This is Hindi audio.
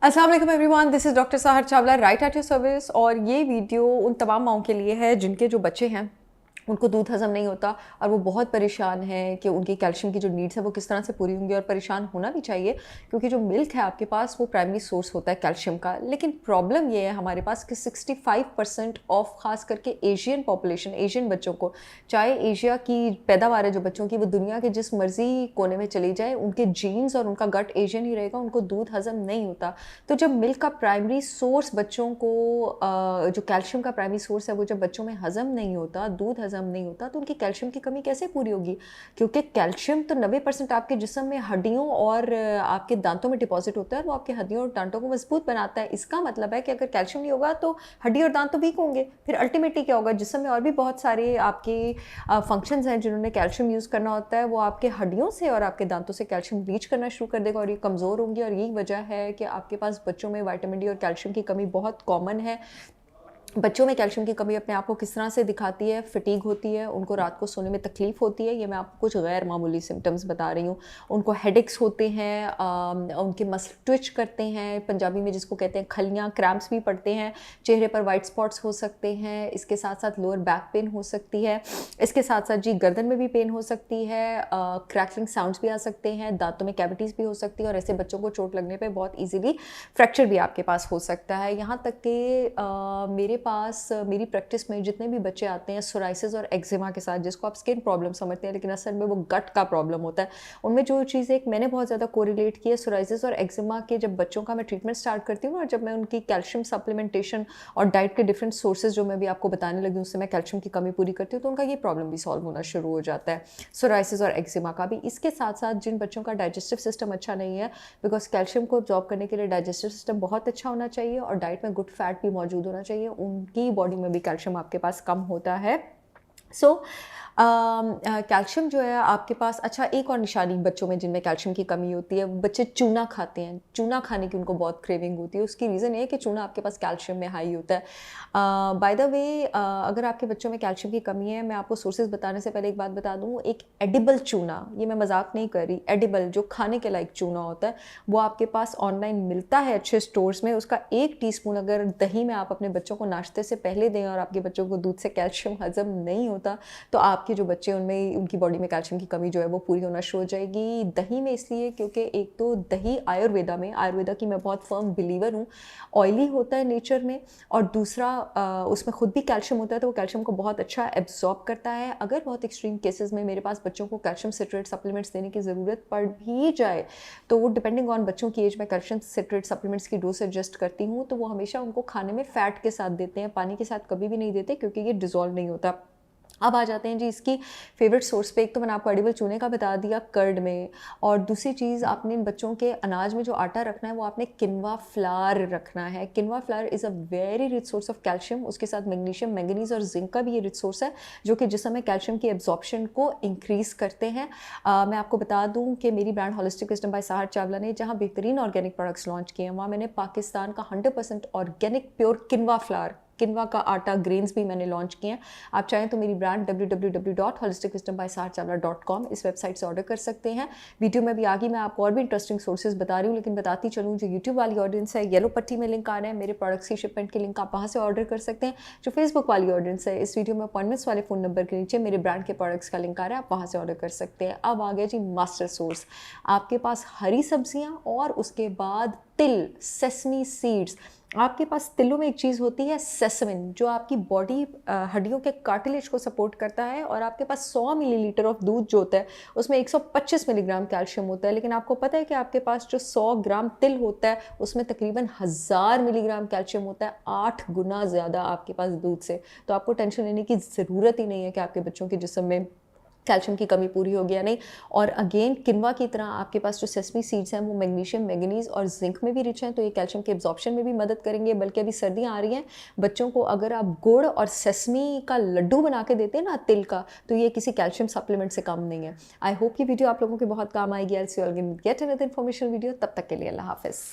अस्सलाम वालेकुम everyone, this is doctor Sahar Chawla right at your service. और ये वीडियो उन तमाम माओं के लिए है जिनके जो बच्चे हैं उनको दूध हज़म नहीं होता और वो बहुत परेशान हैं कि उनकी कैल्शियम की जो नीड्स है वो किस तरह से पूरी होंगी। और परेशान होना भी चाहिए क्योंकि जो मिल्क है आपके पास वो प्राइमरी सोर्स होता है कैल्शियम का। लेकिन प्रॉब्लम ये है हमारे पास कि 65% ऑफ ख़ास करके एशियन पॉपुलेशन, एशियन बच्चों को, चाहे एशिया की पैदावार है जो बच्चों की वो दुनिया के जिस मर्जी कोने में चली जाए, उनके जीन्स और उनका गट एशियन ही रहेगा, उनको दूध हज़म नहीं होता। तो जब मिल्क का प्राइमरी सोर्स बच्चों को जो कैल्शियम का प्राइमरी सोर्स है वो जब बच्चों में हज़म नहीं होता, दूध हज़म नहीं होता, तो उनकी कैल्शियम की कमी कैसे पूरी होगी? क्योंकि कैल्शियम तो 90% आपके जिस्म में हड्डियों और आपके दांतों में डिपॉजिट होता है और वो आपकी हड्डियों और दांतों को मजबूत बनाता है। इसका मतलब है कि अगर कैल्शियम नहीं होगा तो हड्डी और दांत तो वीक होंगे। फिर अल्टीमेटली क्या होगा, जिस्म में और भी बहुत सारे आपके फंक्शंस हैं जिन्होंने कैल्शियम यूज़ करना होता है, वो आपके हड्डियों से और आपके दांतों से कैल्शियम लीच करना शुरू कर देगा और ये कमज़ोर होंगी। और यही वजह है कि आपके पास बच्चों में विटामिन डी और कैल्शियम की कमी बहुत कॉमन है। बच्चों में कैल्शियम की कमी अपने आप को किस तरह से दिखाती है? फटीग होती है, उनको रात को सोने में तकलीफ़ होती है। ये मैं आपको कुछ गैर मामूली सिम्टम्स बता रही हूँ। उनको हेडेक्स होते हैं, उनके मसल ट्विच करते हैं, पंजाबी में जिसको कहते हैं खलियाँ, क्रैम्प्स भी पड़ते हैं, चेहरे पर वाइट स्पॉट्स हो सकते हैं। इसके साथ साथ लोअर बैक पेन हो सकती है। इसके साथ साथ जी गर्दन में भी पेन हो सकती है, क्रैकलिंग साउंड्स भी आ सकते हैं, दांतों में कैविटीज़ भी हो सकती है और ऐसे बच्चों को चोट लगने पर बहुत ईजीली फ्रैक्चर भी आपके पास हो सकता है। यहाँ तक कि मेरे पास मेरी प्रैक्टिस में जितने भी बच्चे आते हैं सोराइसिस और एक्जिमा के साथ, जिसको आप स्किन प्रॉब्लम समझते हैं लेकिन असल में वो गट का प्रॉब्लम होता है, उनमें जो चीज़ एक मैंने बहुत ज़्यादा कोरिलेट की है सोराइसिस और एक्जिमा के, जब बच्चों का मैं ट्रीटमेंट स्टार्ट करती हूँ और जब मैं उनकी कैल्शियम सप्लीमेंटेशन और डाइट के डिफरेंट सोर्सेज जो मैं भी आपको बताने लगी उससे मैं कैल्शियम की कमी पूरी करती हूँ तो उनका ये प्रॉब्लम भी सॉल्व होना शुरू हो जाता है, सोराइसिस और एक्जिमा का भी। इसके साथ साथ जिन बच्चों का डाइजेस्टिव सिस्टम अच्छा नहीं है, बिकॉज कैल्शियम को ऑब्जॉर्ब करने के लिए डाइजेस्टिव सिस्टम बहुत अच्छा होना चाहिए और डाइट में गुड फैट भी मौजूद होना चाहिए, उनकी बॉडी में भी कैल्शियम आपके पास कम होता है। सो कैल्शियम जो है आपके पास, अच्छा एक और निशानी बच्चों में जिनमें कैल्शियम की कमी होती है, बच्चे चूना खाते हैं, चूना खाने की उनको बहुत क्रेविंग होती है। उसकी रीज़न ये है कि चूना आपके पास कैल्शियम में हाई होता है। बाय द वे, अगर आपके बच्चों में कैल्शियम की कमी है, मैं आपको सोर्सेज बताने से पहले एक बात बता दूँ, एक एडिबल चूना, ये मैं मजाक नहीं कर रही, एडिबल जो खाने के लायक चूना होता है वो आपके पास ऑनलाइन मिलता है अच्छे स्टोर्स में। उसका 1 टीस्पून अगर दही में आप अपने बच्चों को नाश्ते से पहले दें और आपके बच्चों को दूध से कैल्शियम हजम नहीं होता तो आपके जो बच्चे उनमें, उनकी बॉडी में कैल्शियम की कमी जो है वो पूरी होना शुरू हो जाएगी। दही में इसलिए क्योंकि एक तो दही आयुर्वेदा की मैं बहुत फर्म बिलीवर हूँ, ऑयली होता है नेचर में, और दूसरा उसमें खुद भी कैल्शियम होता है तो वो कैल्शियम को बहुत अच्छा एब्जॉर्ब करता है। अगर बहुत एक्सट्रीम केसेस में मेरे पास बच्चों को कैल्शियम सिट्रेट सप्लीमेंट्स देने की ज़रूरत पड़ भी जाए तो वो डिपेंडिंग ऑन बच्चों की एज में कैल्शियम सिट्रेट सप्लीमेंट्स की डोज एडजस्ट करती हूँ, तो वो हमेशा उनको खाने में फ़ैट के साथ देते हैं, पानी के साथ कभी भी नहीं देते क्योंकि ये डिज़ोल्व नहीं होता। अब आ जाते हैं जी इसकी फेवरेट सोर्स पे। एक तो मैंने आपको एडिबल चूने का बता दिया कर्ड में, और दूसरी चीज़ आपने इन बच्चों के अनाज में जो आटा रखना है वो आपने किनवा फ्लावर रखना है। Quinoa flour is a very rich source of calcium, उसके साथ मैग्नीशियम, मैंगनीज और जिंक का भी ये रिच सोर्स है जो कि जिसमें कैल्शियम की एब्जॉर्प्शन को इंक्रीज़ करते हैं। मैं आपको बता दूँ कि मेरी brand holistic wisdom by Sahar Chawla ने जहाँ बेहतरीन ऑर्गेनिक प्रोडक्ट्स लॉन्च किए हैं, वहाँ मैंने पाकिस्तान का 100% ऑर्गेनिक प्योर किनवा फ्लावर, किनवा का आटा ग्रेन्स भी मैंने लॉन्च किए हैं। आप चाहें तो मेरी ब्रांड www.holisticwisdombysaharchavla.com इस वेबसाइट से ऑर्डर कर सकते हैं। वीडियो में भी आगे मैं आपको और भी इंटरेस्टिंग सोर्सेज बता रही हूँ, लेकिन बताती चलूँ जो यूट्यूब वाली ऑडियंस है, येलो पट्टी में लिंक आ रहा है, मेरे प्रोडक्ट्स की शिपमेंट के लिंक आप वहाँ से ऑर्डर कर सकते हैं। जो फेसबुक वाली ऑडियंस है, इस वीडियो में अपॉइंटमेंट्स वाले फ़ोन नंबर के नीचे मेरे ब्रांड के प्रोडक्ट्स का लिंक आ रहा है, आप वहाँ से ऑर्डर कर सकते हैं। अब आ गया जी मास्टर सोर्स, आपके पास हरी सब्जियाँ और उसके बाद तिल, सेसमी सीड्स। आपके पास तिलों में एक चीज़ होती है सेसमिन, जो आपकी बॉडी हड्डियों के कार्टिलेज को सपोर्ट करता है, और आपके पास 100 मिलीलीटर ऑफ दूध जो होता है उसमें 125 मिलीग्राम कैल्शियम होता है। लेकिन आपको पता है कि आपके पास जो 100 ग्राम तिल होता है उसमें तकरीबन 1000 मिलीग्राम कैल्शियम होता है, 8 गुना ज़्यादा आपके पास दूध से। तो आपको टेंशन लेने की ज़रूरत ही नहीं है कि आपके बच्चों के जिस्म में कैल्शियम की कमी पूरी होगी या नहीं। और अगेन किनवा की तरह आपके पास जो सेसमी सीड्स हैं वो मैग्नीशियम, मैंगनीज और जिंक में भी रिच हैं, तो ये कैल्शियम के एब्जॉर्प्शन में भी मदद करेंगे। बल्कि अभी सर्दियाँ आ रही हैं, बच्चों को अगर आप गुड़ और सेसमी का लड्डू बना के देते हैं ना तिल का, तो ये किसी कैल्शियम सप्लीमेंट से कम नहीं है। आई होप ये वीडियो आप लोगों के बहुत काम आएगी। I will see you again get another information video. तब तक के लिए अल्लाह हाफिज़।